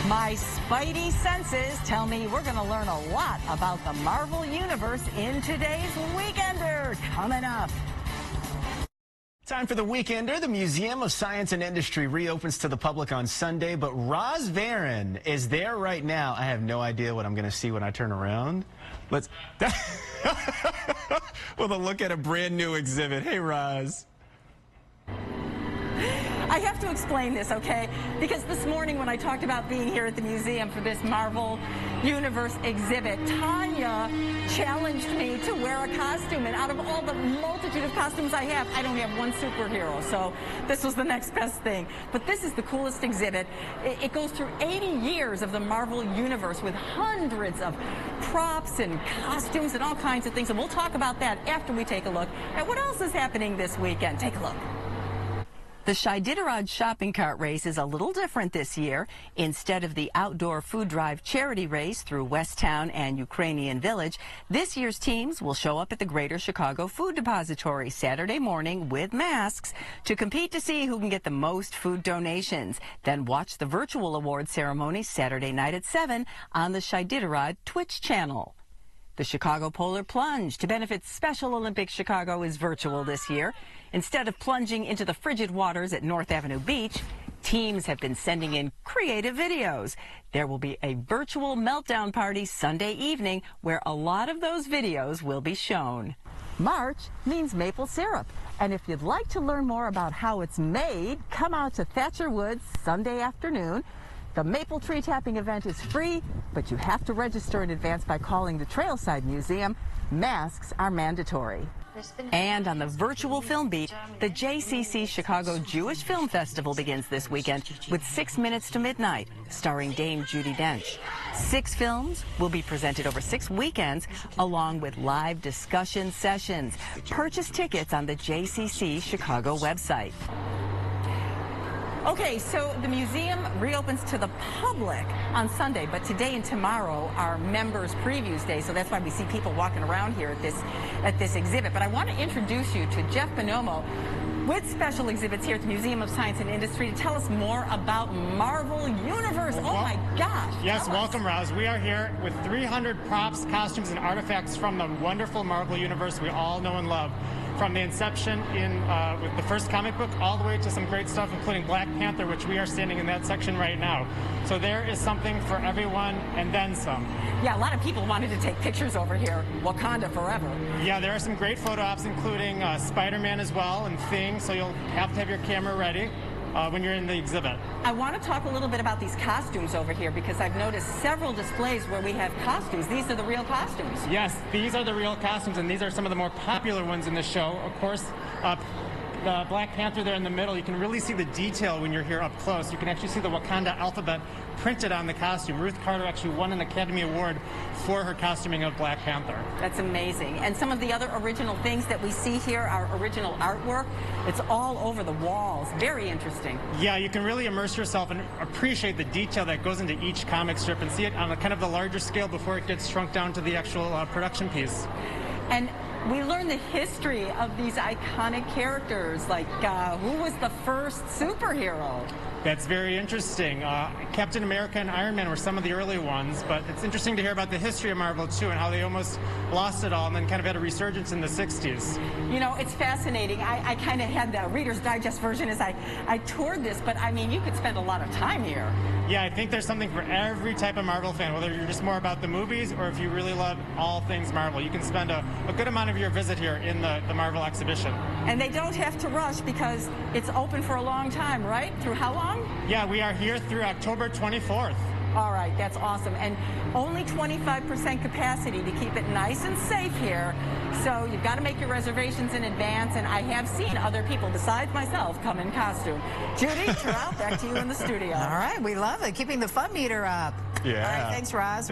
My spidey senses tell me we're going to learn a lot about the Marvel Universe in today's Weekender. Coming up. Time for the Weekender. The Museum of Science and Industry reopens to the public on Sunday, but Roz Varon is there right now. I have no idea what I'm going to see when I turn around. Let's with a look at a brand new exhibit. Hey, Roz. I have to explain this, okay? Because this morning when I talked about being here at the museum for this Marvel Universe exhibit, Tanya challenged me to wear a costume. And out of all the multitude of costumes I have, I don't have one superhero. So this was the next best thing. But this is the coolest exhibit. It goes through 80 years of the Marvel Universe with hundreds of props and costumes and all kinds of things. And we'll talk about that after we take a look at what else is happening this weekend. Take a look. The Iditarod shopping cart race is a little different this year. Instead of the outdoor food drive charity race through Westtown and Ukrainian Village, this year's teams will show up at the Greater Chicago Food Depository Saturday morning with masks to compete to see who can get the most food donations. Then watch the virtual award ceremony Saturday night at 7 on the Iditarod Twitch channel. The Chicago Polar Plunge to benefit Special Olympics Chicago is virtual this year. Instead of plunging into the frigid waters at North Avenue Beach, teams have been sending in creative videos. There will be a virtual meltdown party Sunday evening where a lot of those videos will be shown. March means maple syrup. And if you'd like to learn more about how it's made, come out to Thatcher Woods Sunday afternoon. The maple tree tapping event is free, but you have to register in advance by calling the Trailside Museum. Masks are mandatory. And on the virtual film beat, the JCC Chicago Jewish Film Festival begins this weekend with 6 Minutes to Midnight, starring Dame Judi Dench. 6 films will be presented over 6 weekends, along with live discussion sessions. Purchase tickets on the JCC Chicago website. Okay, so the museum reopens to the public on Sunday, but today and tomorrow are members' previews day, so that's why we see people walking around here at this exhibit. But I want to introduce you to Jeff Bonomo with special exhibits here at the Museum of Science and Industry to tell us more about Marvel Universe. Oh my gosh. Yes, welcome, Roz. We are here with 300 props, costumes, and artifacts from the wonderful Marvel Universe we all know and love. From the inception with the first comic book all the way to some great stuff, including Black Panther, which we are standing in that section right now. So there is something for everyone and then some. Yeah, a lot of people wanted to take pictures over here. Wakanda forever. Yeah, there are some great photo ops, including Spider-Man as well and Thing, so you'll have to have your camera ready when you're in the exhibit. I want to talk a little bit about these costumes over here because I've noticed several displays where we have costumes. These are the real costumes. Yes, these are the real costumes, and these are some of the more popular ones in the show. Of course, the Black Panther there in the middle, you can really see the detail when you're here up close. You can actually see the Wakanda alphabet printed on the costume. Ruth Carter actually won an Academy Award for her costuming of Black Panther. That's amazing. And some of the other original things that we see here are original artwork. It's all over the walls. Very interesting. Yeah, you can really immerse yourself and appreciate the detail that goes into each comic strip and see it on a kind of the larger scale before it gets shrunk down to the actual production piece. And we learn the history of these iconic characters, like who was the first superhero? That's very interesting. Captain America and Iron Man were some of the early ones, but it's interesting to hear about the history of Marvel, too, and how they almost lost it all and then kind of had a resurgence in the 60s. You know, it's fascinating. I kind of had the Reader's Digest version as I toured this, but, I mean, you could spend a lot of time here. Yeah, I think there's something for every type of Marvel fan, whether you're just more about the movies or if you really love all things Marvel. You can spend a good amount of your visit here in the Marvel exhibition. And they don't have to rush because it's open for a long time, right? Through how long? Yeah, we are here through October 24th. All right, that's awesome. And only 25% capacity to keep it nice and safe here. So you've got to make your reservations in advance. And I have seen other people besides myself come in costume. Judy, Terrell, back to you in the studio. All right, we love it. Keeping the fun meter up. Yeah. All right, thanks, Roz.